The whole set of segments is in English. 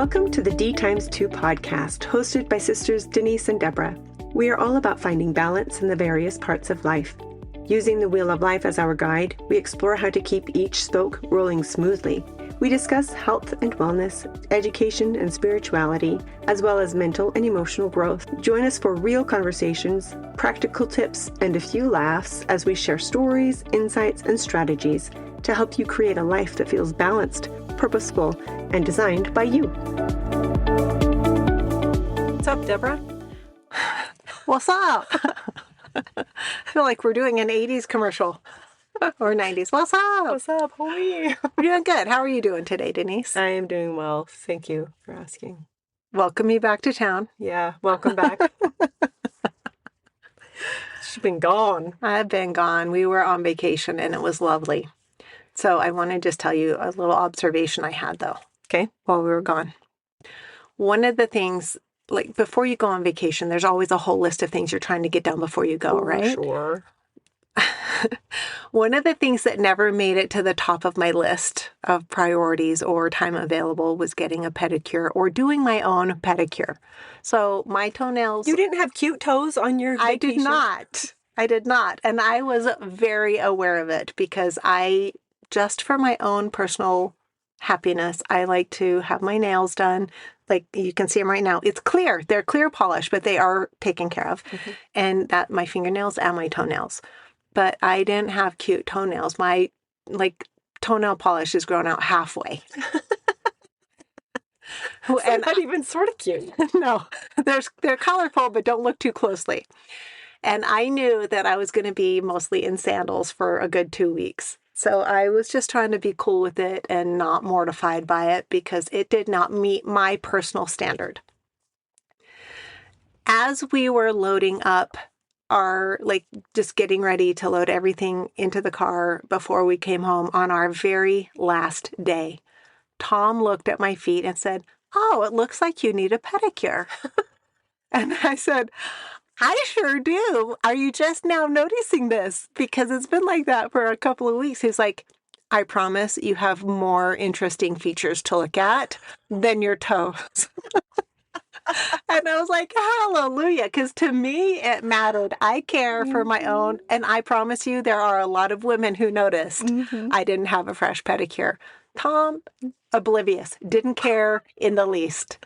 Welcome to the D times 2 podcast, hosted by sisters Denise and Deborah. We are all about finding balance in the various parts of life. Using the wheel of life as our guide, we explore how to keep each spoke rolling smoothly. We discuss health and wellness, education and spirituality, as well as mental and emotional growth. Join us for real conversations, practical tips, and a few laughs as we share stories, insights, and strategies to help you create a life that feels balanced, purposeful, and designed by you. What's up, Deborah? What's up? I feel like we're doing an 80s commercial or 90s. What's up? What's up, homie? We're doing good. How are you doing today, Denise? I am doing well. Thank you for asking. Welcome me back to town. Yeah, welcome back. She's been gone. I've been gone. We were on vacation and it was lovely. So I want to just tell you a little observation I had, though. Okay. While we were gone. One of the things, like before you go on vacation, there's always a whole list of things you're trying to get done before you go, right? Sure. One of the things that never made it to the top of my list of priorities or time available was getting a pedicure or doing my own pedicure. So my toenails... You didn't have cute toes on your vacation? I did not. And I was very aware of it because just for my own personal happiness, I like to have my nails done. Like you can see them right now. It's clear. They're clear polish, but they are taken care of. Mm-hmm. And that my fingernails and my toenails. But I didn't have cute toenails. My toenail polish is grown out halfway. So and not even sort of cute. No, they're colorful, but don't look too closely. And I knew that I was going to be mostly in sandals for a good 2 weeks. So I was just trying to be cool with it and not mortified by it because it did not meet my personal standard. As we were loading up just getting ready to load everything into the car before we came home on our very last day, Tom looked at my feet and said, "Oh, it looks like you need a pedicure." And I said, "I sure do. Are you just now noticing this? Because it's been like that for a couple of weeks." He's like, "I promise you have more interesting features to look at than your toes." And I was like, hallelujah, because to me, it mattered. I care for my own, and I promise you there are a lot of women who noticed I didn't have a fresh pedicure. Tom, oblivious, didn't care in the least.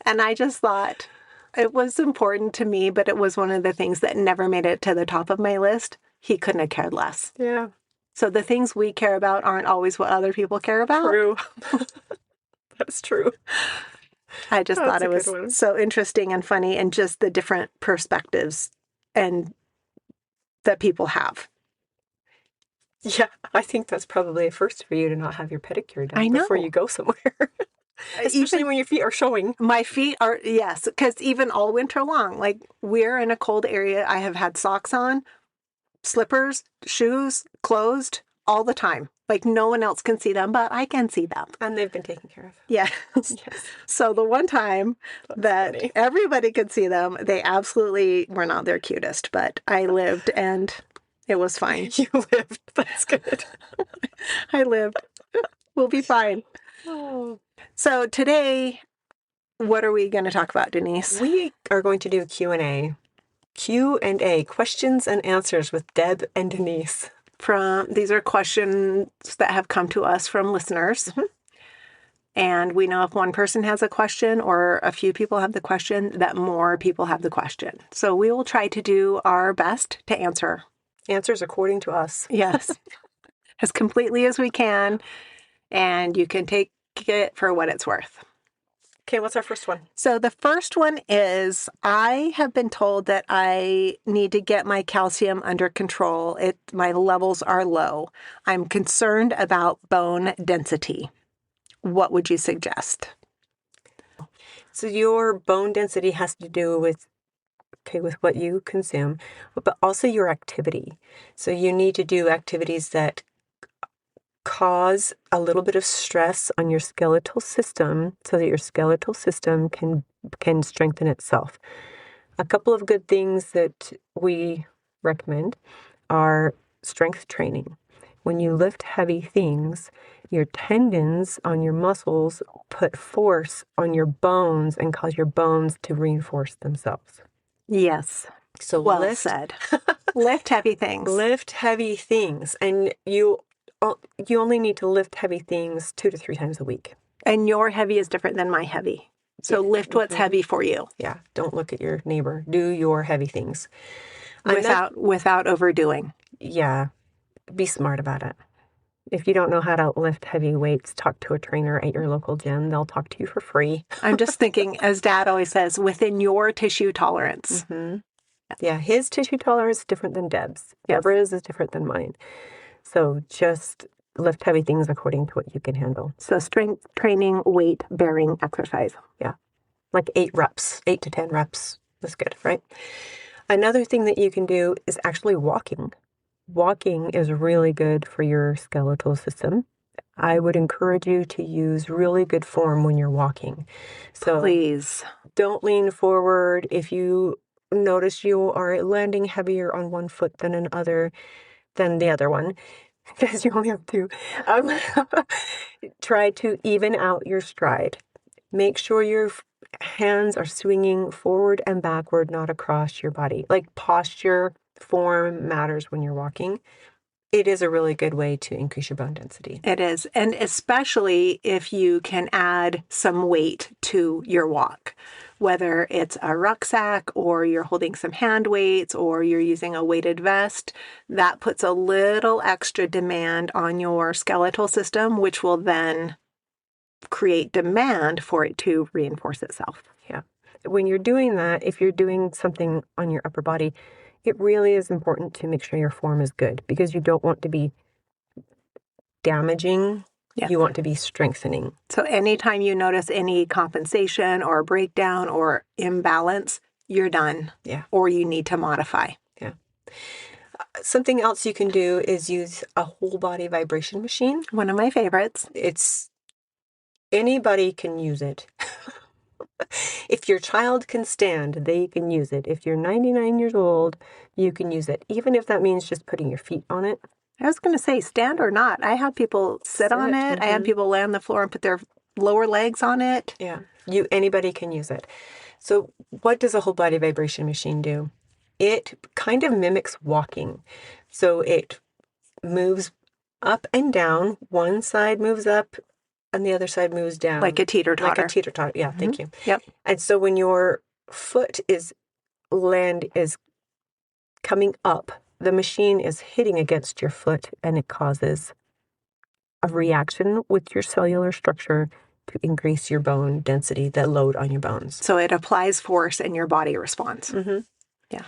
And I just thought it was important to me, but it was one of the things that never made it to the top of my list. He couldn't have cared less. Yeah. So the things we care about aren't always what other people care about. True. That's true. I just thought it was so interesting and funny and just the different perspectives and that people have. Yeah, I think that's probably a first for you to not have your pedicure done before you go somewhere. Especially when your feet are showing. My feet are, yes, because even all winter long, like we're in a cold area. I have had socks on, slippers, shoes, closed all the time. Like no one else can see them, but I can see them. And they've been taken care of. Yes. So the one time that everybody could see them, they absolutely were not their cutest, but I lived and it was fine. You lived. That's good. I lived. We'll be fine. Oh. So today, what are we going to talk about, Denise? We are going to do Q&A. Q&A, questions and answers with Deb and Denise. These are questions that have come to us from listeners. Mm-hmm. And we know if one person has a question or a few people have the question, that more people have the question. So we will try to do our best to answer. Answers according to us. Yes. As completely as we can. And you can take it for what it's worth. Okay, what's our first one? So the first one is, I have been told that I need to get my calcium under control. My levels are low. I'm concerned about bone density. What would you suggest? So your bone density has to do with what you consume, but also your activity. So you need to do activities that cause a little bit of stress on your skeletal system so that your skeletal system can strengthen itself. A couple of good things that we recommend are strength training. When you lift heavy things, your tendons on your muscles put force on your bones and cause your bones to reinforce themselves. Yes. So Well said. Lift heavy things. Lift heavy things. And you only need to lift heavy things 2 to 3 times a week. And your heavy is different than my heavy. So lift what's heavy for you. Yeah. Don't look at your neighbor. Do your heavy things. Without overdoing. Yeah. Be smart about it. If you don't know how to lift heavy weights, talk to a trainer at your local gym. They'll talk to you for free. I'm just thinking, as Dad always says, within your tissue tolerance. Mm-hmm. Yeah, his tissue tolerance is different than Deb's. Deborah's is different than mine. So just lift heavy things according to what you can handle. So strength training, weight bearing exercise. Yeah, like 8 to 10 reps. That's good, right? Another thing that you can do is actually walking. Walking is really good for your skeletal system. I would encourage you to use really good form when you're walking. So please don't lean forward. If you notice you are landing heavier on one foot than the other one, because you only have 2, try to even out your stride. Make sure your hands are swinging forward and backward, not across your body. Like posture, form matters when you're walking. It is a really good way to increase your bone density. It is. And especially if you can add some weight to your walk, whether it's a rucksack or you're holding some hand weights or you're using a weighted vest, that puts a little extra demand on your skeletal system, which will then create demand for it to reinforce itself. Yeah. When you're doing that, if you're doing something on your upper body, it really is important to make sure your form is good because you don't want to be damaging. Yeah. You want to be strengthening. So anytime you notice any compensation or breakdown or imbalance, you're done. Yeah. Or you need to modify. Yeah. Something else you can do is use a whole body vibration machine. One of my favorites. Anybody can use it. If your child can stand, they can use it. If you're 99 years old, you can use it, even if that means just putting your feet on it. I was going to say, stand or not. I had people sit on it. Mm-hmm. I had people lay on the floor and put their lower legs on it. Yeah, anybody can use it. So what does a whole body vibration machine do? It kind of mimics walking. So it moves up and down. One side moves up and the other side moves down. Like a teeter-totter. Like a teeter-totter. Yeah, mm-hmm. Thank you. Yep. And so when your foot is coming up, the machine is hitting against your foot and it causes a reaction with your cellular structure to increase your bone density, the load on your bones. So it applies force and your body responds. Mm-hmm. Yeah.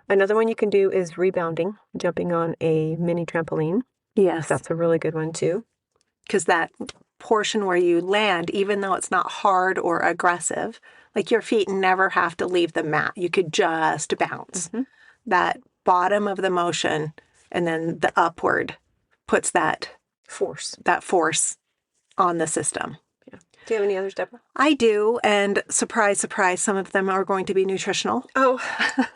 Another one you can do is rebounding, jumping on a mini trampoline. Yes. That's a really good one too. Because that portion where you land, even though it's not hard or aggressive, like your feet never have to leave the mat. You could just bounce. Mm-hmm. That bottom of the motion and then the upward puts that force on the system. Yeah. Do you have any others, Deborah? I do. And surprise, surprise, some of them are going to be nutritional. Oh,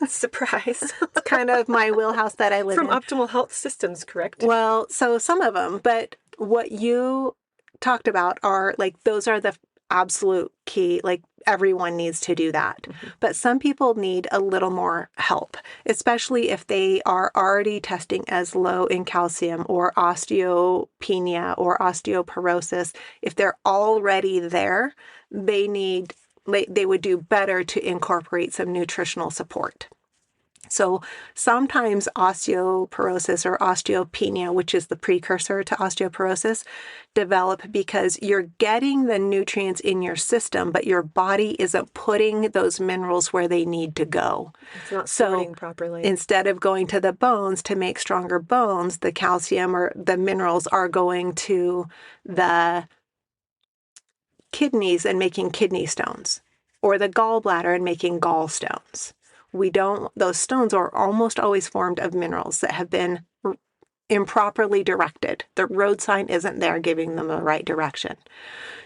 surprise. It's kind of my wheelhouse that I live From in. Optimal Health Systems, correct? Well, so some of them, but what you talked about are like, those are the absolute key, like everyone needs to do that. Mm-hmm. But some people need a little more help, especially if they are already testing as low in calcium or osteopenia or osteoporosis. If they're already there, they would do better to incorporate some nutritional support. So sometimes osteoporosis or osteopenia, which is the precursor to osteoporosis, develop because you're getting the nutrients in your system, but your body isn't putting those minerals where they need to go. It's not sorting properly. Instead of going to the bones to make stronger bones, the calcium or the minerals are going to the kidneys and making kidney stones, or the gallbladder and making gallstones. Those stones are almost always formed of minerals that have been improperly directed. The road sign isn't there giving them the right direction.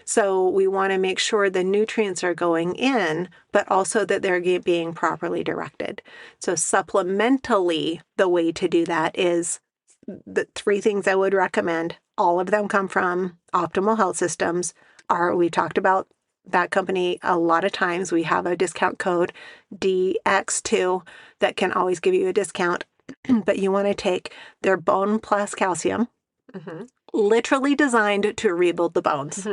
So we want to make sure the nutrients are going in, but also that they're being properly directed. So supplementally, the way to do that is the 3 things I would recommend. All of them come from Optimal Health Systems. We talked about that company a lot of times. We have a discount code DX2 that can always give you a discount. But you want to take their Bone Plus Calcium, literally designed to rebuild the bones.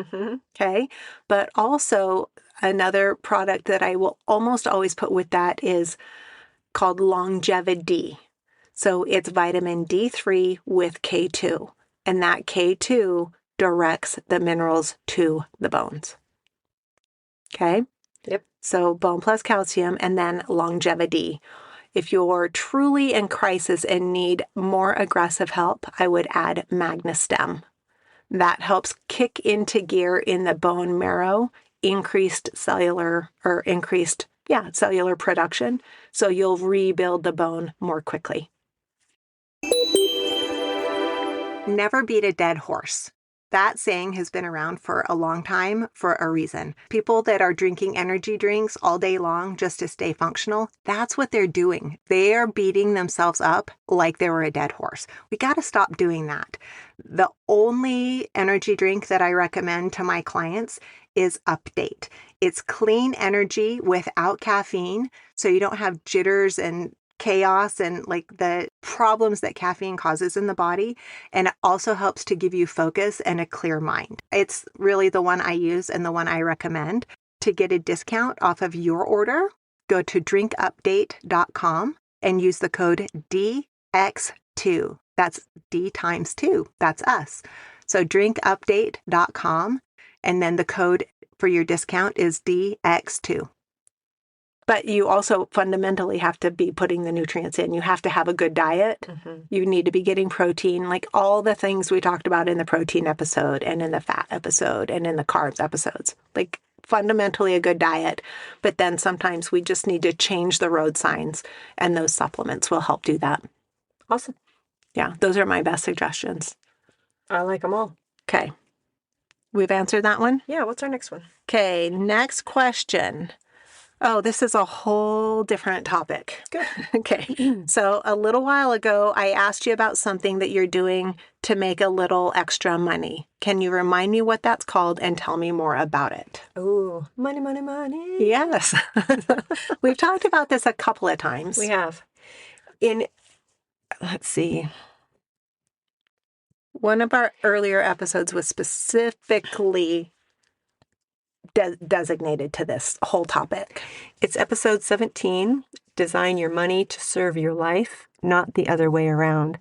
Okay. But also another product that I will almost always put with that is called Longevity. So it's vitamin D3 with K2, and that K2 directs the minerals to the bones. Okay? Yep. So Bone Plus Calcium and then Longevity. If you're truly in crisis and need more aggressive help, I would add MagnaStem. That helps kick into gear in the bone marrow, increased cellular production, so you'll rebuild the bone more quickly. Never beat a dead horse. That saying has been around for a long time for a reason. People that are drinking energy drinks all day long just to stay functional, that's what they're doing. They are beating themselves up like they were a dead horse. We got to stop doing that. The only energy drink that I recommend to my clients is Update. It's clean energy without caffeine, so you don't have jitters and chaos and like the problems that caffeine causes in the body. And it also helps to give you focus and a clear mind. It's really the one I use and the one I recommend. To get a discount off of your order, go to drinkupdate.com and use the code DX2. That's D times 2. That's us. So drinkupdate.com, and then the code for your discount is DX2. But you also fundamentally have to be putting the nutrients in. You have to have a good diet. You need to be getting protein, like all the things we talked about in the protein episode and in the fat episode and in the carbs episodes. Like fundamentally a good diet. But then sometimes we just need to change the road signs, and those supplements will help do that. Awesome. Yeah, those are my best suggestions. I like them all. Okay. We've answered that one? Yeah, what's our next one? Okay, next question. Oh, this is a whole different topic. Good. Okay. So a little while ago, I asked you about something that you're doing to make a little extra money. Can you remind me what that's called and tell me more about it? Ooh, money, money, money. Yes. We've talked about this a couple of times. We have. Let's see. One of our earlier episodes was specifically designated to this whole topic. It's episode 17, Design Your Money to Serve Your Life, not the other way around.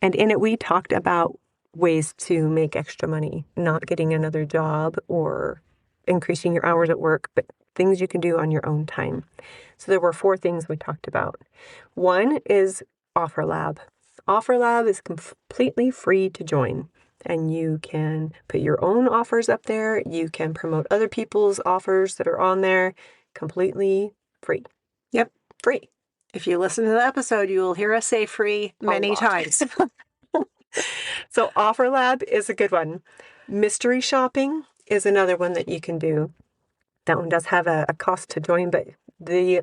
And in it, we talked about ways to make extra money, not getting another job or increasing your hours at work, but things you can do on your own time. So there were 4 things we talked about. One is OfferLab. OfferLab is completely free to join. And you can put your own offers up there. You can promote other people's offers that are on there completely free. Yep. Free. If you listen to the episode, you will hear us say free many times. So OfferLab is a good one. Mystery shopping is another one that you can do. That one does have a cost to join, but the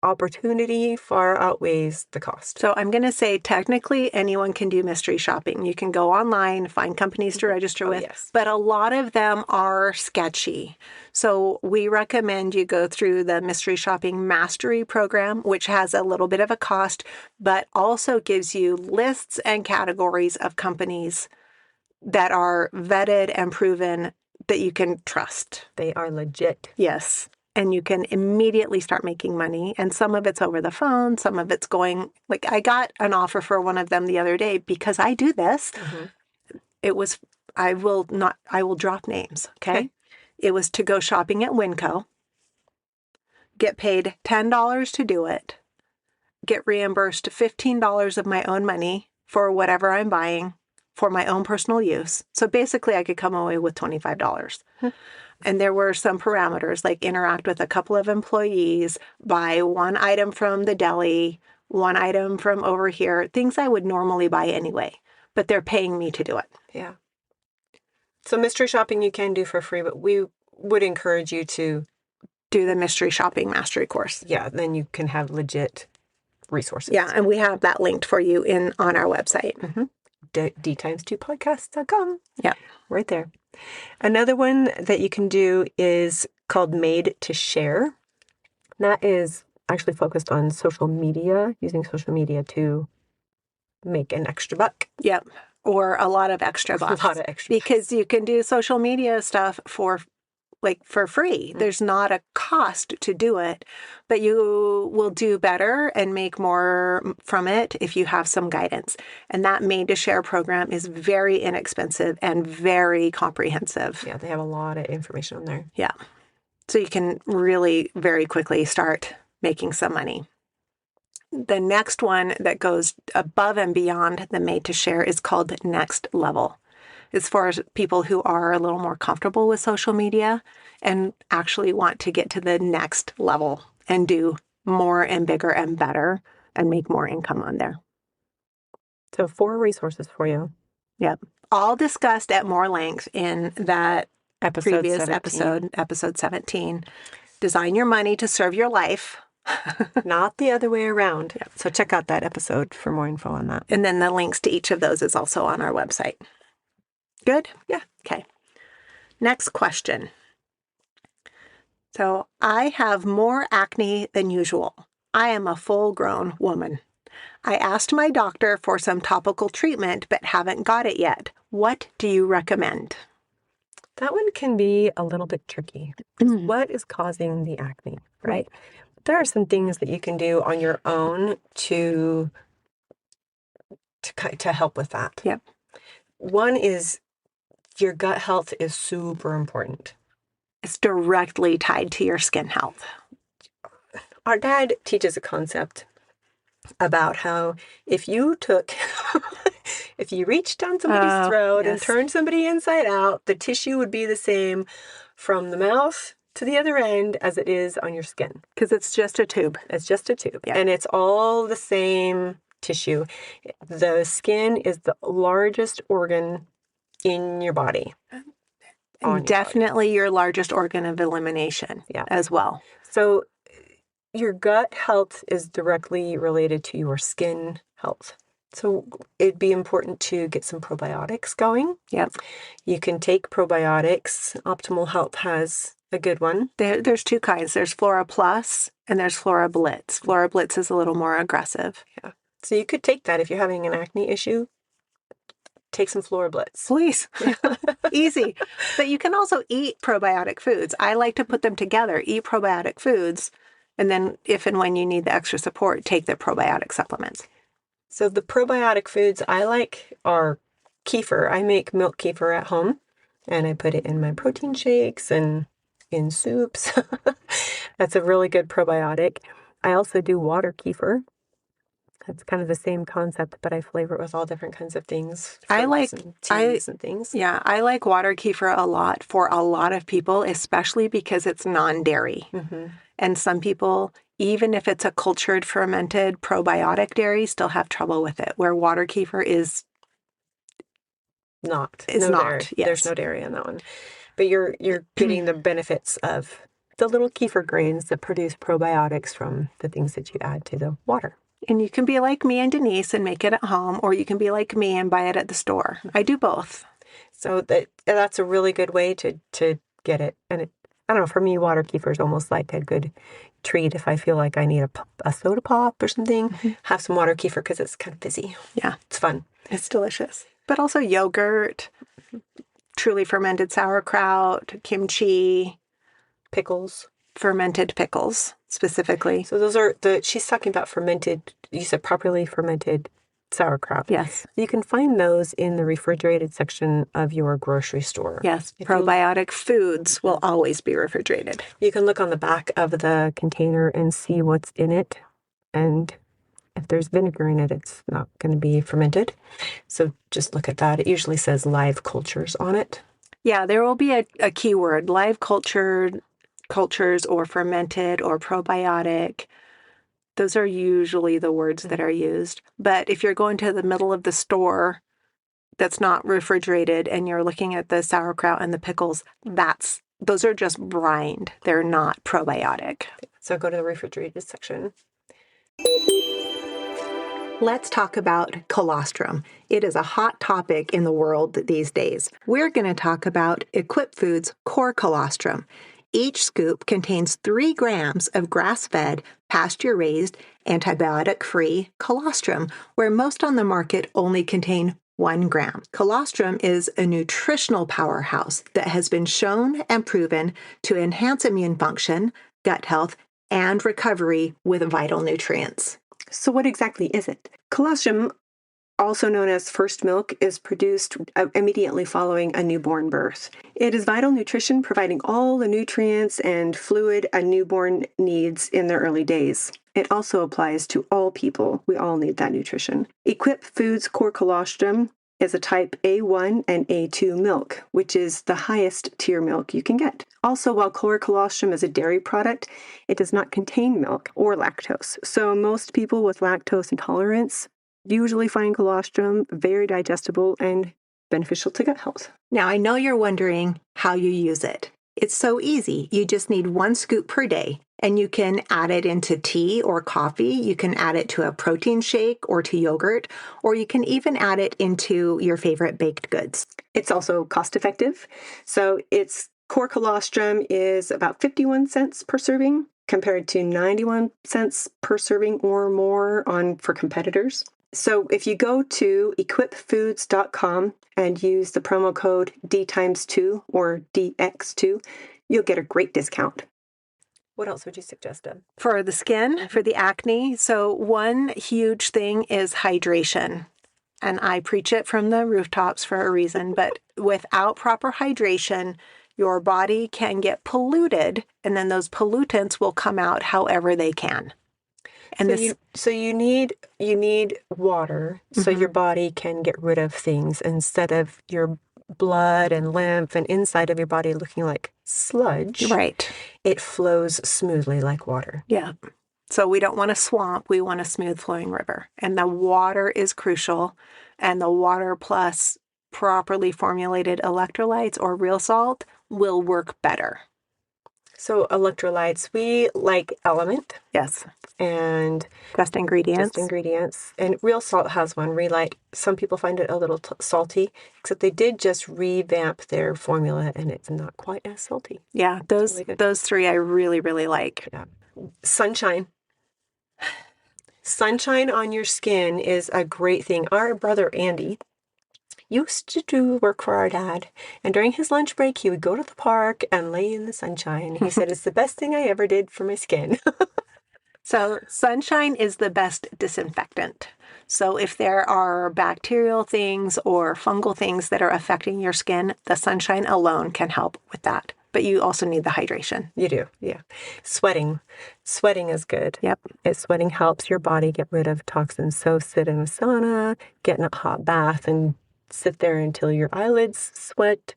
opportunity far outweighs the cost. So I'm going to say technically anyone can do mystery shopping. You can go online, find companies to register with, yes. But a lot of them are sketchy. So we recommend you go through the Mystery Shopping Mastery program, which has a little bit of a cost, but also gives you lists and categories of companies that are vetted and proven that you can trust. They are legit. Yes. And you can immediately start making money. And some of it's over the phone. Some of it's going, like I got an offer for one of them the other day because I do this. It was, I will drop names. Okay. It was to go shopping at Winco, get paid $10 to do it, get reimbursed $15 of my own money for whatever I'm buying for my own personal use. So basically I could come away with $25. And there were some parameters like interact with a couple of employees, buy one item from the deli, one item from over here, things I would normally buy anyway, but they're paying me to do it. Yeah. So mystery shopping you can do for free, but we would encourage you to do the Mystery Shopping Mastery course. Yeah, then you can have legit resources. Yeah, and we have that linked for you on our website. Mm-hmm. d2podcast.com. Yeah. Right there. Another one that you can do is called Made to Share. That is actually focused on social media, using social media to make an extra buck. Yep. Or a lot of extra bucks. A lot of extra because you can do social media stuff for free. Mm-hmm. There's not a cost to do it, but you will do better and make more from it if you have some guidance. And that Made to Share program is very inexpensive and very comprehensive. Yeah, they have a lot of information on there. Yeah. So you can really very quickly start making some money. The next one that goes above and beyond the Made to Share is called Next Level. It's for people who are a little more comfortable with social media and actually want to get to the next level and do more and bigger and better and make more income on there. So 4 resources for you. Yep. All discussed at more length in that previous 17. episode 17. Design your money to serve your life. Not the other way around. Yep. So check out that episode for more info on that. And then the links to each of those is also on our website. Good? Yeah. Okay. Next question. So I have more acne than usual. I am a full-grown woman. I asked my doctor for some topical treatment, but haven't got it yet. What do you recommend? That one can be a little bit tricky. What is causing the acne, right? There are some things that you can do on your own to help with that. Yep. One is your gut health is super important. It's directly tied to your skin health. Our dad teaches a concept about how if you reached down somebody's throat and turned somebody inside out, the tissue would be the same from the mouth to the other end as it is on your skin. Because it's just a tube. It's just a tube. Yeah. And it's all the same tissue. The skin is the largest organ in your body. And definitely your largest organ of elimination as well. So your gut health is directly related to your skin health. So it'd be important to get some probiotics going. Yep. You can take probiotics. Optimal Health has a good one. There's 2 kinds. There's Flora Plus and there's Flora Blitz. Flora Blitz is a little more aggressive. Yeah. So you could take that if you're having an acne issue. Take some Flora Blitz. Please. Easy. But you can also eat probiotic foods. I like to put them together. Eat probiotic foods. And then if and when you need the extra support, take the probiotic supplements. So the probiotic foods I like are kefir. I make milk kefir at home. And I put it in my protein shakes and in soups. That's a really good probiotic. I also do water kefir. That's kind of the same concept, but I flavor it with all different kinds of things. I like teas and things. Yeah, I like water kefir a lot for a lot of people, especially because it's non-dairy. Mm-hmm. And some people, even if it's a cultured fermented probiotic dairy, still have trouble with it, where water kefir is not. Dairy. Yes. There's no dairy in that one. But you're getting the benefits of the little kefir grains that produce probiotics from the things that you add to the water. And you can be like me and Denise and make it at home, or you can be like me and buy it at the store. I do both. So that's a really good way to get it. And I don't know, for me, water kefir is almost like a good treat if I feel like I need a soda pop or something. Mm-hmm. Have some water kefir because it's kind of fizzy. Yeah. It's fun. It's delicious. But also yogurt, truly fermented sauerkraut, kimchi. Pickles. Fermented pickles, specifically. So those are she's talking about fermented, you said properly fermented sauerkraut. Yes. You can find those in the refrigerated section of your grocery store. Yes. Probiotic foods will always be refrigerated. You can look on the back of the container and see what's in it. And if there's vinegar in it, it's not going to be fermented. So just look at that. It usually says live cultures on it. Yeah, there will be a keyword, live cultures or fermented or probiotic. Those are usually the words that are used. But if you're going to the middle of the store that's not refrigerated and you're looking at the sauerkraut and the pickles, those are just brined. They're not probiotic. So go to the refrigerated section. Let's talk about colostrum. It is a hot topic in the world these days. We're going to talk about Equip Foods Core Colostrum. Each scoop contains 3 grams of grass-fed, pasture-raised, antibiotic-free colostrum, where most on the market only contain 1 gram. Colostrum is a nutritional powerhouse that has been shown and proven to enhance immune function, gut health, and recovery with vital nutrients. So what exactly is it? Colostrum, also known as first milk, is produced immediately following a newborn birth. It is vital nutrition, providing all the nutrients and fluid a newborn needs in their early days. It also applies to all people. We all need that nutrition. Equip Foods Core Colostrum is a type A1 and A2 milk, which is the highest tier milk you can get. Also, while core colostrum is a dairy product, it does not contain milk or lactose. So most people with lactose intolerance usually find colostrum very digestible and beneficial to gut health. Now, I know you're wondering how you use it. It's so easy. You just need 1 scoop per day, and you can add it into tea or coffee. You can add it to a protein shake or to yogurt, or you can even add it into your favorite baked goods. It's also cost effective. So its core colostrum is about 51 cents per serving compared to 91 cents per serving or more for competitors. So if you go to equipfoods.com and use the promo code D2 or DX2, you'll get a great discount. What else would you suggest, Deb? For the skin, for the acne, so one huge thing is hydration. And I preach it from the rooftops for a reason, but without proper hydration, your body can get polluted, and then those pollutants will come out however they can. And you need water so your body can get rid of things instead of your blood and lymph and inside of your body looking like sludge. Right. It flows smoothly like water. Yeah. So we don't want a swamp. We want a smooth flowing river. And the water is crucial. And the water plus properly formulated electrolytes or real salt will work better. So electrolytes, we like Element. Yes. And Just ingredients. And Real Salt has one. Relight. Some people find it a little salty, except they did just revamp their formula, and it's not quite as salty. Yeah, those 3 I really, really like. Yeah. Sunshine. Sunshine on your skin is a great thing. Our brother Andy used to do work for our dad, and during his lunch break, he would go to the park and lay in the sunshine. He said, it's the best thing I ever did for my skin. So sunshine is the best disinfectant. So if there are bacterial things or fungal things that are affecting your skin, the sunshine alone can help with that. But you also need the hydration. You do, yeah. Sweating is good. Yep. Sweating helps your body get rid of toxins. So sit in a sauna, get in a hot bath, and sit there until your eyelids sweat.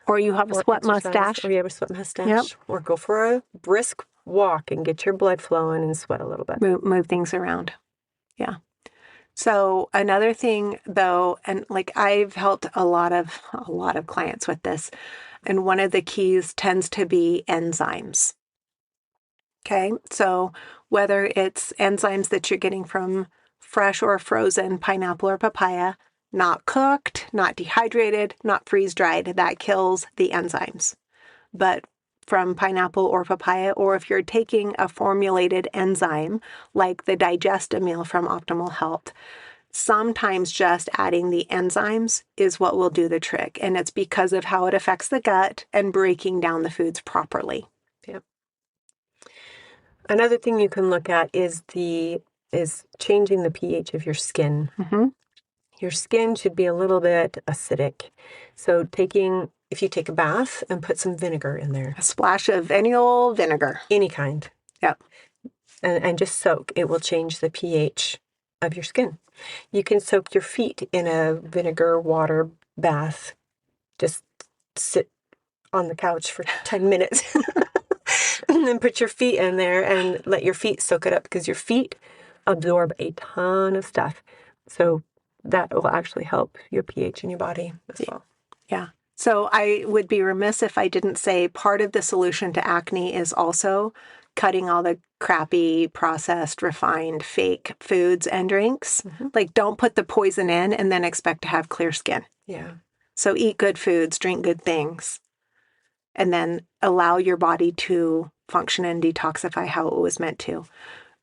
Or you have a sweat mustache. Or you have a sweat mustache. Yep. Or go for a brisk walk and get your blood flowing and sweat a little bit. Move things around. Yeah. So another thing though, and like I've helped a lot of clients with this, and one of the keys tends to be enzymes. Okay. So whether it's enzymes that you're getting from fresh or frozen pineapple or papaya, not cooked, not dehydrated, not freeze-dried, that kills the enzymes. But from pineapple or papaya, or if you're taking a formulated enzyme like the Digestamil from Optimal Health, sometimes just adding the enzymes is what will do the trick. And it's because of how it affects the gut and breaking down the foods properly. Yep. Another thing you can look at is changing the pH of your skin. Mm-hmm. Your skin should be a little bit acidic. So if you take a bath and put some vinegar in there. A splash of any old vinegar. Any kind. Yep. And just soak. It will change the pH of your skin. You can soak your feet in a vinegar water bath. Just sit on the couch for 10 minutes. And then put your feet in there and let your feet soak it up, because your feet absorb a ton of stuff. So that will actually help your pH in your body as well. Yeah. So I would be remiss if I didn't say part of the solution to acne is also cutting all the crappy, processed, refined, fake foods and drinks. Like, don't put the poison in and then expect to have clear skin. Yeah. So eat good foods, drink good things, and then allow your body to function and detoxify how it was meant to.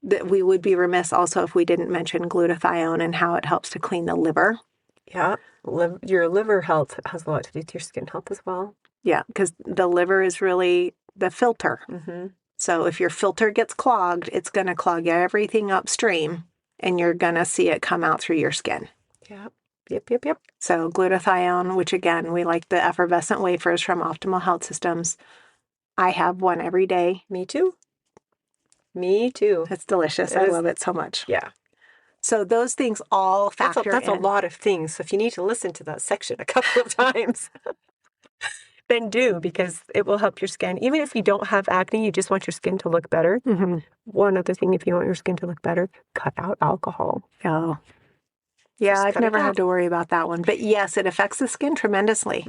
We would be remiss also if we didn't mention glutathione and how it helps to clean the liver. Yeah. Your liver health has a lot to do with your skin health as well. Yeah, because the liver is really the filter. So if your filter gets clogged, it's going to clog everything upstream, and you're going to see it come out through your skin. Yeah. Yep. So glutathione, which again, we like the effervescent wafers from Optimal Health Systems. I have one every day. Me too. It's delicious. I love it so much. Yeah. So those things all factor That's in. a lot of things. So if you need to listen to that section a couple of times, then do, because it will help your skin. Even if you don't have acne, you just want your skin to look better. One other thing, if you want your skin to look better, cut out alcohol. Oh. Yeah, Just I've never had to worry about that one. But yes, it affects the skin tremendously.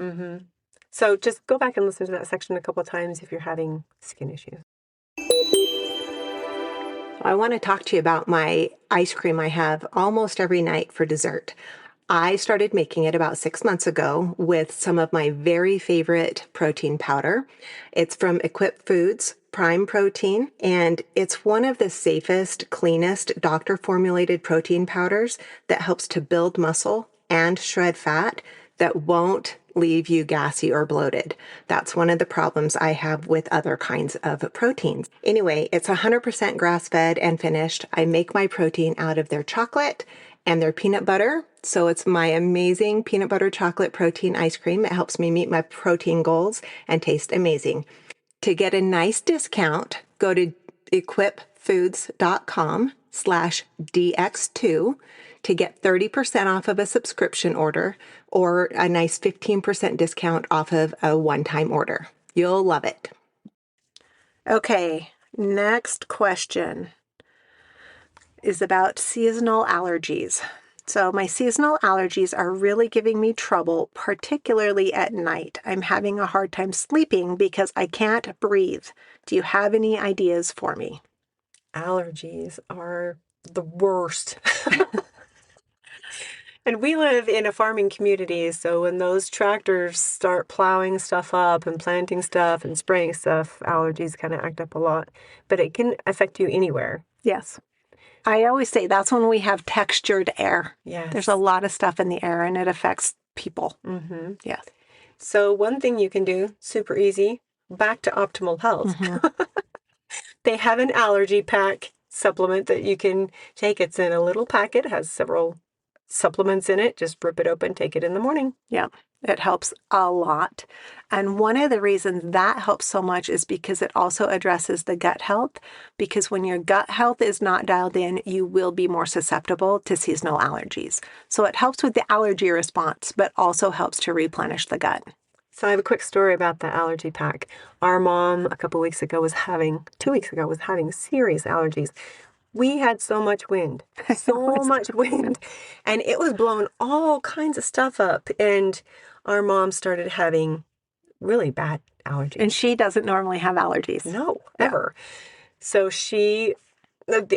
So just go back and listen to that section a couple of times if you're having skin issues. I want to talk to you about my ice cream I have almost every night for dessert. I started making it about 6 months ago with some of my very favorite protein powder. It's from Equip Foods Prime Protein, and it's one of the safest, cleanest doctor-formulated protein powders that helps to build muscle and shred fat that won't leave you gassy or bloated. That's one of the problems I have with other kinds of proteins. Anyway, it's 100% grass-fed and finished. I make my protein out of their chocolate and their peanut butter. So it's my amazing peanut butter chocolate protein ice cream. It helps me meet my protein goals and taste amazing. To get a nice discount, go to equipfoods.com/DX2 to get 30% off of a subscription order or a nice 15% discount off of a one-time order. You'll love it. Okay, next question is about seasonal allergies. So my seasonal allergies are really giving me trouble, particularly at night. I'm having a hard time sleeping because I can't breathe. Do you have any ideas for me? Allergies are the worst. And we live in a farming community, so when those tractors start plowing stuff up and planting stuff and spraying stuff, allergies kind of act up a lot. But it can affect you anywhere. Yes. I always say that's when we have textured air. Yes. There's a lot of stuff in the air and it affects people. Yes. So one thing you can do, super easy, back to Optimal Health. They have an allergy pack supplement that you can take. It's in a little packet, it has several supplements in it. Just rip it open, take it in the morning. Yeah, it helps a lot. And one of the reasons that helps so much is because it also addresses the gut health. Because when your gut health is not dialed in, you will be more susceptible to seasonal allergies. So it helps with the allergy response, but also helps to replenish the gut. So I have a quick story about the allergy pack. Our mom a couple weeks ago was having, 2 weeks ago, was having serious allergies. We had so much wind, and it was blowing all kinds of stuff up. And our mom started having really bad allergies. And she doesn't normally have allergies. No, ever. So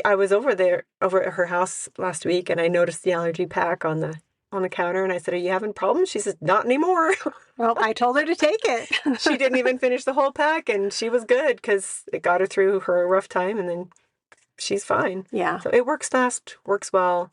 I was over at her house last week, and I noticed the allergy pack on the counter, and I said, "Are you having problems?" She says, "Not anymore." Well, I told her to take it. She didn't even finish the whole pack, and she was good because it got her through her rough time, and then she's fine. Yeah. So it works fast, works well.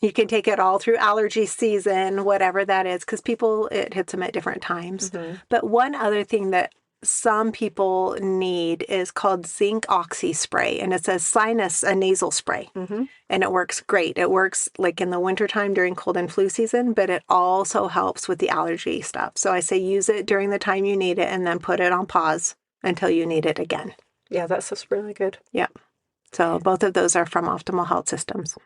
You can take it all through allergy season, whatever that is, because it hits them at different times. But one other thing that some people need is called zinc oxy spray, and it's a nasal spray, and it works great. It works like in the wintertime during cold and flu season, but it also helps with the allergy stuff. So I say use it during the time you need it and then put it on pause until you need it again. Yeah, that stuff's really good. Yeah. So both of those are from Optimal Health Systems.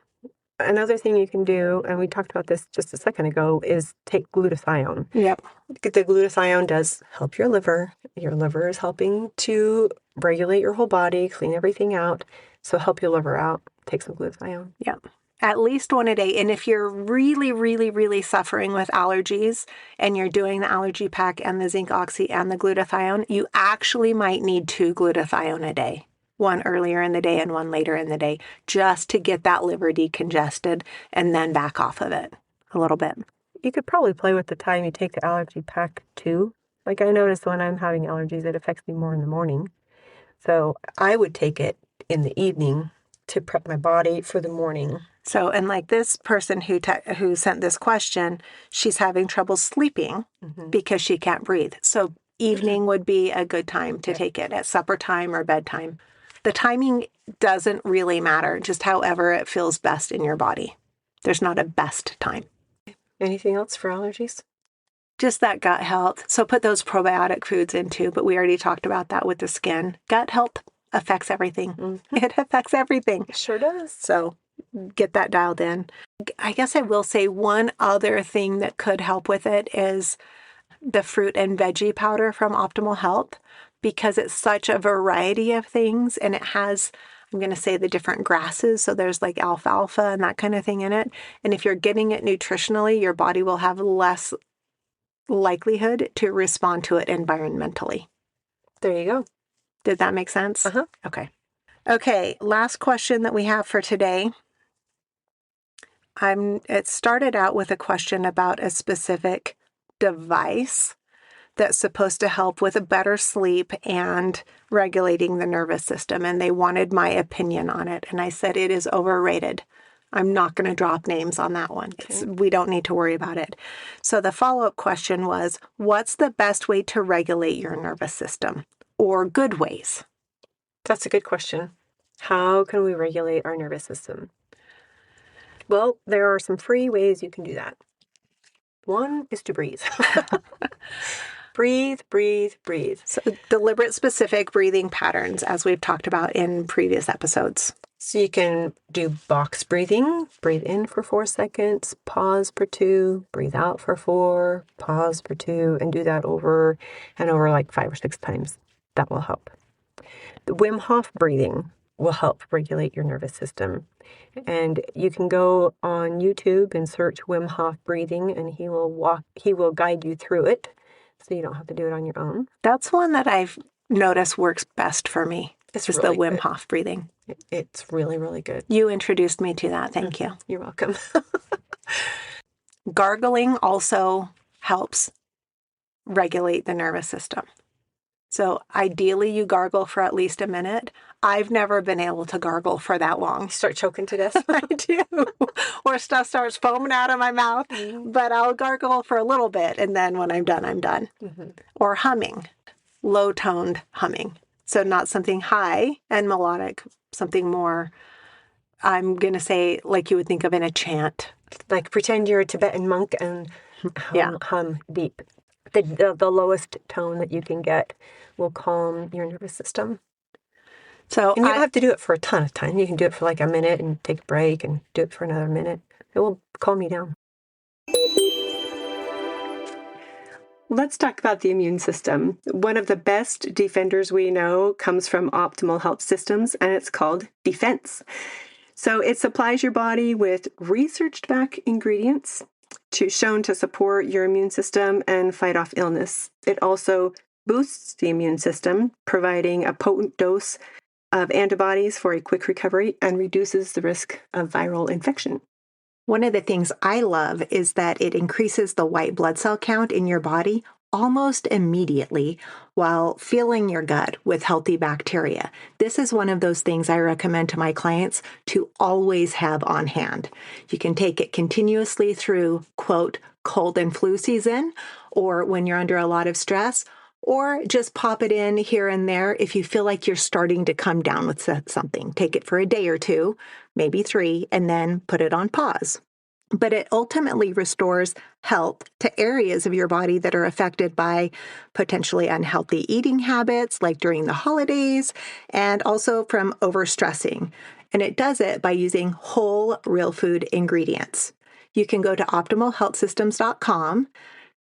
Another thing you can do, and we talked about this just a second ago, is take glutathione. Yep. The glutathione does help your liver. Your liver is helping to regulate your whole body, clean everything out. So help your liver out. Take some glutathione. Yep. At least one a day. And if you're really, really, really suffering with allergies and you're doing the allergy pack and the zinc oxy and the glutathione, you actually might need 2 glutathione a day. one earlier in the day and one later in the day, just to get that liver decongested and then back off of it a little bit. You could probably play with the time you take the allergy pack too. Like I notice when I'm having allergies, it affects me more in the morning. So I would take it in the evening to prep my body for the morning. So, and like this person who sent this question, she's having trouble sleeping because she can't breathe. So evening would be a good time to take it, at supper time or bedtime. The timing doesn't really matter, just however it feels best in your body. There's not a best time. Anything else for allergies? Just that gut health. So put those probiotic foods in too, but we already talked about that with the skin. Gut health affects everything. It affects everything. It sure does. So get that dialed in. I guess I will say one other thing that could help with it is the fruit and veggie powder from Optimal Health, because it's such a variety of things and it has, I'm going to say, the different grasses. So there's like alfalfa and that kind of thing in it. And if you're getting it nutritionally, your body will have less likelihood to respond to it environmentally. There you go. Did that make sense? Uh-huh. Okay, last question that we have for today. It started out with a question about a specific device that's supposed to help with a better sleep and regulating the nervous system. And they wanted my opinion on it. And I said, it is overrated. I'm not going to drop names on that one. Okay. We don't need to worry about it. So the follow-up question was, what's the best way to regulate your nervous system, or good ways? That's a good question. How can we regulate our nervous system? Well, there are some free ways you can do that. One is to breathe. Breathe, breathe, breathe. So deliberate, specific breathing patterns, as we've talked about in previous episodes. So you can do box breathing. Breathe in for 4 seconds, pause for 2, breathe out for 4, pause for 2, and do that over and over like 5 or 6 times. That will help. The Wim Hof breathing will help regulate your nervous system. And you can go on YouTube and search Wim Hof breathing, and he will guide you through it, so you don't have to do it on your own. That's one that I've noticed works best for me. It's just really the Wim good. Hof breathing. It's really, really good. You introduced me to that. Thank you. You're welcome. Gargling also helps regulate the nervous system. So ideally, you gargle for at least a minute. I've never been able to gargle for that long. Start choking to death. I do. Or stuff starts foaming out of my mouth. But I'll gargle for a little bit, and then when I'm done, I'm done. Or humming, low-toned humming. So not something high and melodic, something more, I'm going to say, like you would think of in a chant. Like pretend you're a Tibetan monk and hum deep. The lowest tone that you can get will calm your nervous system. So and you don't have to do it for a ton of time. You can do it for like a minute and take a break and do it for another minute. It will calm you down. Let's talk about the immune system. One of the best defenders we know comes from Optimal Health Systems, and it's called Defense. So it supplies your body with researched back ingredients shown to support your immune system and fight off illness. It also boosts the immune system, providing a potent dose of antibodies for a quick recovery and reduces the risk of viral infection. One of the things I love is that it increases the white blood cell count in your body almost immediately while filling your gut with healthy bacteria. This is one of those things I recommend to my clients to always have on hand. You can take it continuously through, quote, cold and flu season, or when you're under a lot of stress, or just pop it in here and there if you feel like you're starting to come down with something. Take it for a day or 2, maybe 3, and then put it on pause. But it ultimately restores health to areas of your body that are affected by potentially unhealthy eating habits, like during the holidays, and also from overstressing. And it does it by using whole, real food ingredients. You can go to optimalhealthsystems.com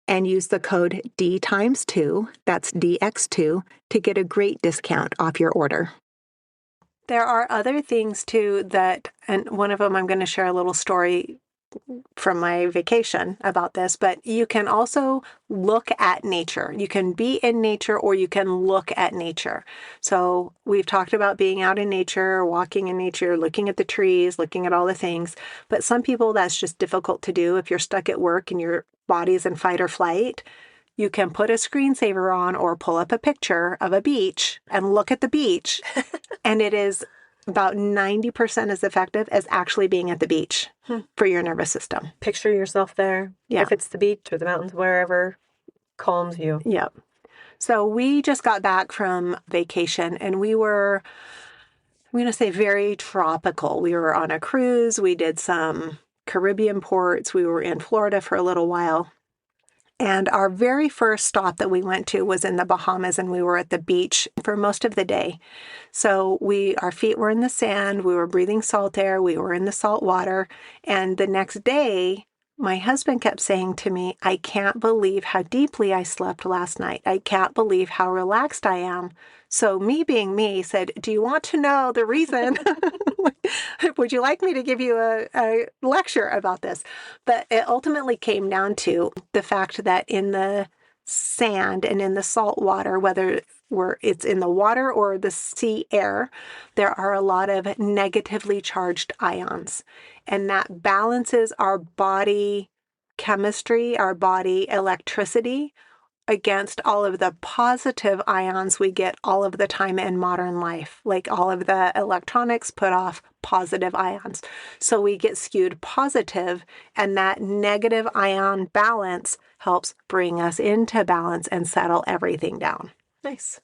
and use the code D2, that's DX2, to get a great discount off your order. There are other things too and one of them I'm going to share a little story from my vacation about this, but you can also look at nature. You can be in nature or you can look at nature. So we've talked about being out in nature, walking in nature, looking at the trees, looking at all the things. But some people, that's just difficult to do. If you're stuck at work and your body's in fight or flight, you can put a screensaver on or pull up a picture of a beach and look at the beach. And it is about 90% as effective as actually being at the beach for your nervous system. Picture yourself there. Yeah. If it's the beach or the mountains, wherever calms you. Yep. So we just got back from vacation and we were, I'm going to say, very tropical. We were on a cruise. We did some Caribbean ports. We were in Florida for a little while. And our very first stop that we went to was in the Bahamas, and we were at the beach for most of the day. So our feet were in the sand, we were breathing salt air, we were in the salt water. And the next day, my husband kept saying to me, I can't believe how deeply I slept last night. I can't believe how relaxed I am. So me being me said, do you want to know the reason? Would you like me to give you a lecture about this? But it ultimately came down to the fact that in the sand and in the salt water, whether it's in the water or the sea air, there are a lot of negatively charged ions. And that balances our body chemistry, our body electricity, against all of the positive ions we get all of the time in modern life. Like all of the electronics put off positive ions. So we get skewed positive, and that negative ion balance helps bring us into balance and settle everything down. Nice.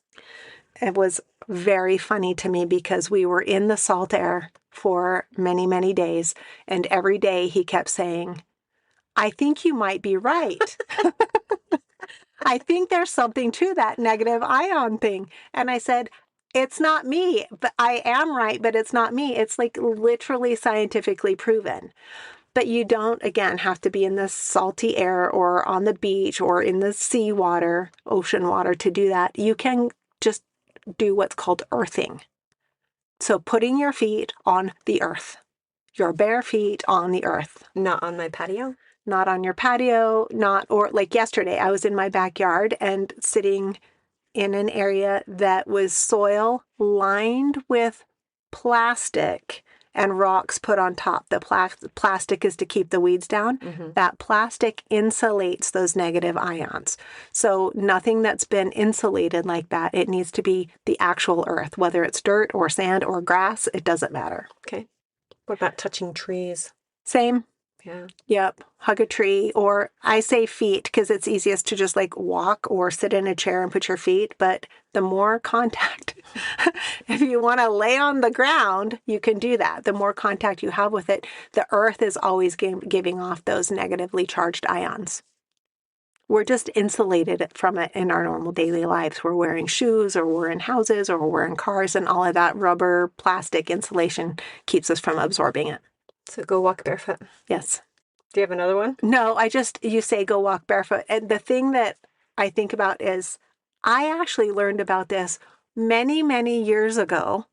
It was very funny to me because we were in the salt air for many, many days, and every day he kept saying, I think you might be right. I think there's something to that negative ion thing. And I said, it's not me, but I am right, but it's not me. It's like literally scientifically proven. But you don't, again, have to be in the salty air or on the beach or in the sea water, ocean water to do that. You can just do what's called earthing. So putting your feet on the earth, your bare feet on the earth. Not on my patio? Not on your patio, or like yesterday, I was in my backyard and sitting in an area that was soil lined with plastic and rocks put on top. The plastic is to keep the weeds down. Mm-hmm. That plastic insulates those negative ions. So nothing that's been insulated like that, it needs to be the actual earth, whether it's dirt or sand or grass, it doesn't matter. Okay. What about touching trees? Same. Yeah. Yep. Hug a tree, or I say feet because it's easiest to just like walk or sit in a chair and put your feet. But the more contact, if you want to lay on the ground, you can do that. The more contact you have with it, the earth is always giving off those negatively charged ions. We're just insulated from it in our normal daily lives. We're wearing shoes, or we're in houses, or we're in cars, and all of that rubber, plastic insulation keeps us from absorbing it. So go walk barefoot. Yes. Do you have another one? No, you say go walk barefoot. And the thing that I think about is I actually learned about this many, many years ago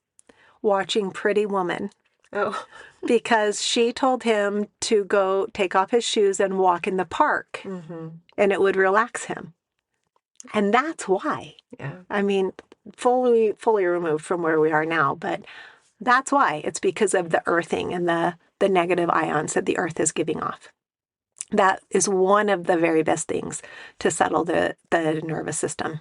watching Pretty Woman. Oh. Because she told him to go take off his shoes and walk in the park. Mm-hmm. And it would relax him. And that's why. Yeah. I mean, fully removed from where we are now, but that's why. It's because of the earthing and the negative ions that the earth is giving off. That is one of the very best things to settle the nervous system.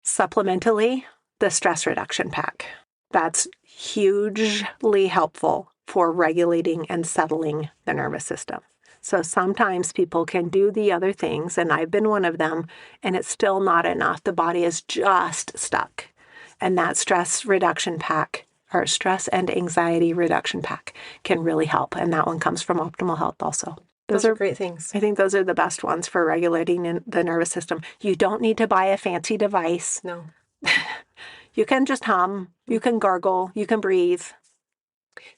Supplementally, the stress reduction pack. That's hugely helpful for regulating and settling the nervous system. So sometimes people can do the other things, and I've been one of them, and it's still not enough. The body is just stuck. And that stress reduction pack, or stress and anxiety reduction pack, can really help. And that one comes from Optimal Health also. Those are great things. I think those are the best ones for regulating the nervous system. You don't need to buy a fancy device. No. You can just hum. You can gargle. You can breathe.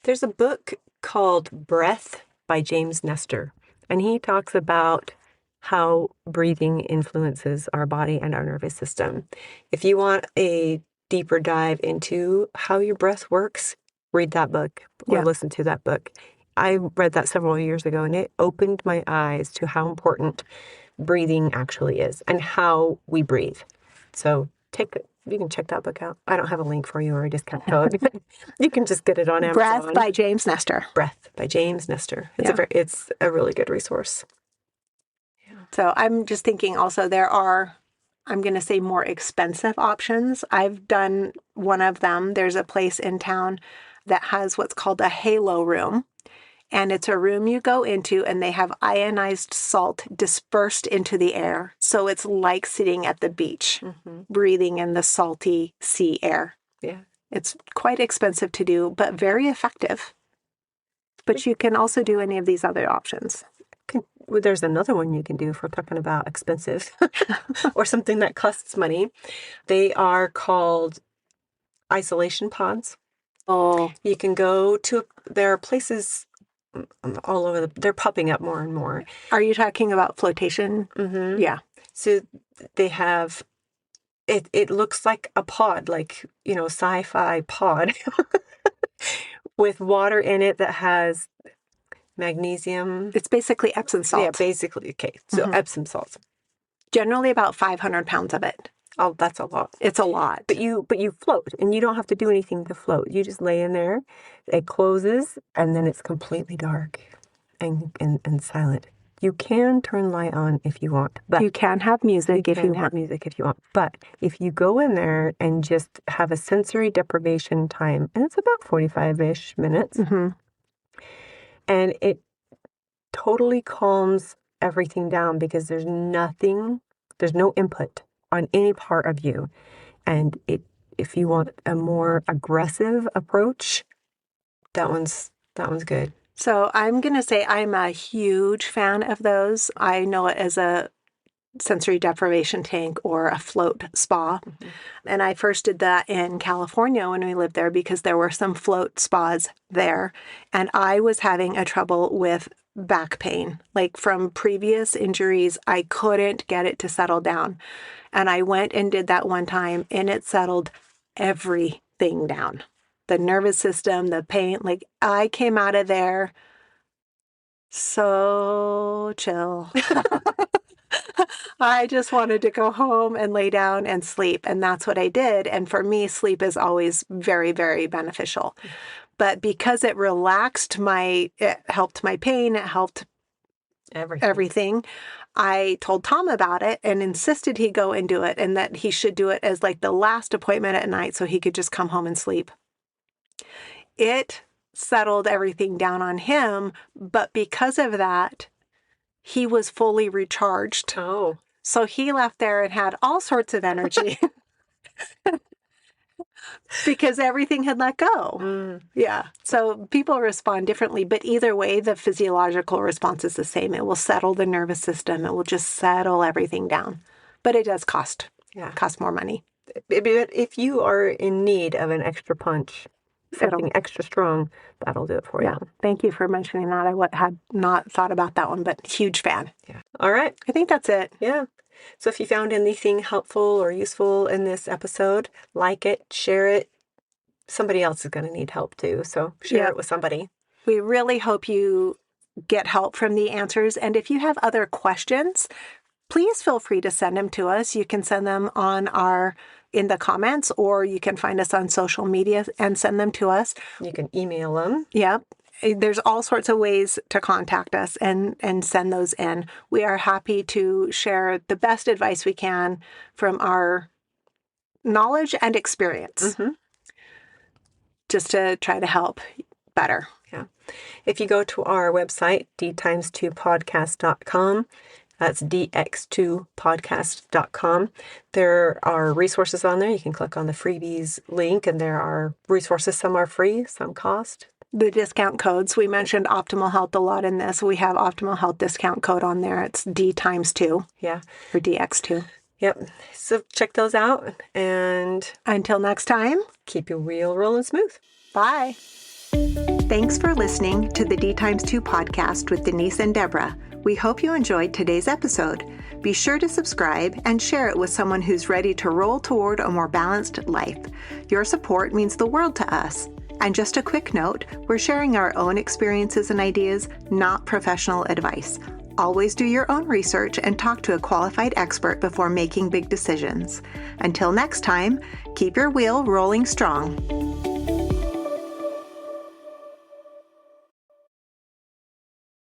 There's a book called Breath by James Nestor, and he talks about how breathing influences our body and our nervous system. If you want a deeper dive into how your breath works, read that book or listen to that book. I read that several years ago, and it opened my eyes to how important breathing actually is and how we breathe. So you can check that book out. I don't have a link for you or a discount code. You can just get it on Amazon. Breath by James Nestor. Breath by James Nestor. It's a really good resource. So I'm just thinking also there are, I'm going to say, more expensive options. I've done one of them. There's a place in town that has what's called a halo room. And it's a room you go into and they have ionized salt dispersed into the air. So it's like sitting at the beach, breathing in the salty sea air. Yeah. It's quite expensive to do, but very effective. But you can also do any of these other options. There's another one you can do if we're talking about expensive or something that costs money. They are called isolation pods. Oh, You can go to, there are places all over they're popping up more and more. Are you talking about flotation? Mm-hmm. Yeah. So they have, it looks like a pod, like, sci-fi pod with water in it that has magnesium. It's basically Epsom salt. Yeah, basically. Okay. So Epsom salts. Generally about 500 pounds of it. Oh, that's a lot. It's a lot. But you float, and you don't have to do anything to float. You just lay in there, it closes, and then it's completely dark and silent. You can turn light on if you want. But you can have music if you want. But if you go in there and just have a sensory deprivation time, and it's about 45-ish minutes, and it totally calms everything down because there's no input on any part of you. And if you want a more aggressive approach, that one's good. So I'm going to say I'm a huge fan of those. I know it as a sensory deprivation tank or a float spa. And I first did that in California when we lived there because there were some float spas there. And I was having a trouble with back pain. Like from previous injuries, I couldn't get it to settle down. And I went and did that one time and it settled everything down. The nervous system, the pain, like I came out of there so chill. I just wanted to go home and lay down and sleep. And that's what I did. And for me, sleep is always very, very beneficial. But because it helped my pain, it helped everything. I told Tom about it and insisted he go and do it and that he should do it as like the last appointment at night so he could just come home and sleep. It settled everything down on him, but because of that, he was fully recharged. Oh. So he left there and had all sorts of energy because everything had let go. Yeah. So people respond differently, but either way, the physiological response is the same. It will settle the nervous system. It will just settle everything down. But it does cost more money. If you are in need of an extra punch, something extra strong, that'll do it for you. Thank you for mentioning that. I had not thought about that one, but huge fan. Yeah. All right. I think that's it. Yeah. So if you found anything helpful or useful in this episode, like it, share it. Somebody else is going to need help too. So share it with somebody. We really hope you get help from the answers. And if you have other questions, please feel free to send them to us. You can send them in the comments, or you can find us on social media and send them to us. You can email them. Yep. There's all sorts of ways to contact us and send those in. We are happy to share the best advice we can from our knowledge and experience, just to try to help better. Yeah. If you go to our website, dtimes2podcast.com, that's dx2podcast.com. There are resources on there. You can click on the freebies link, and there are resources. Some are free, some cost. The discount codes, we mentioned Optimal Health a lot in this. We have Optimal Health discount code on there. It's D2. Yeah. Or DX2. Yep. So check those out. And until next time, keep your wheel rolling smooth. Bye. Thanks for listening to the D2 podcast with Denise and Deborah. We hope you enjoyed today's episode. Be sure to subscribe and share it with someone who's ready to roll toward a more balanced life. Your support means the world to us. And just a quick note, we're sharing our own experiences and ideas, not professional advice. Always do your own research and talk to a qualified expert before making big decisions. Until next time, keep your wheel rolling strong.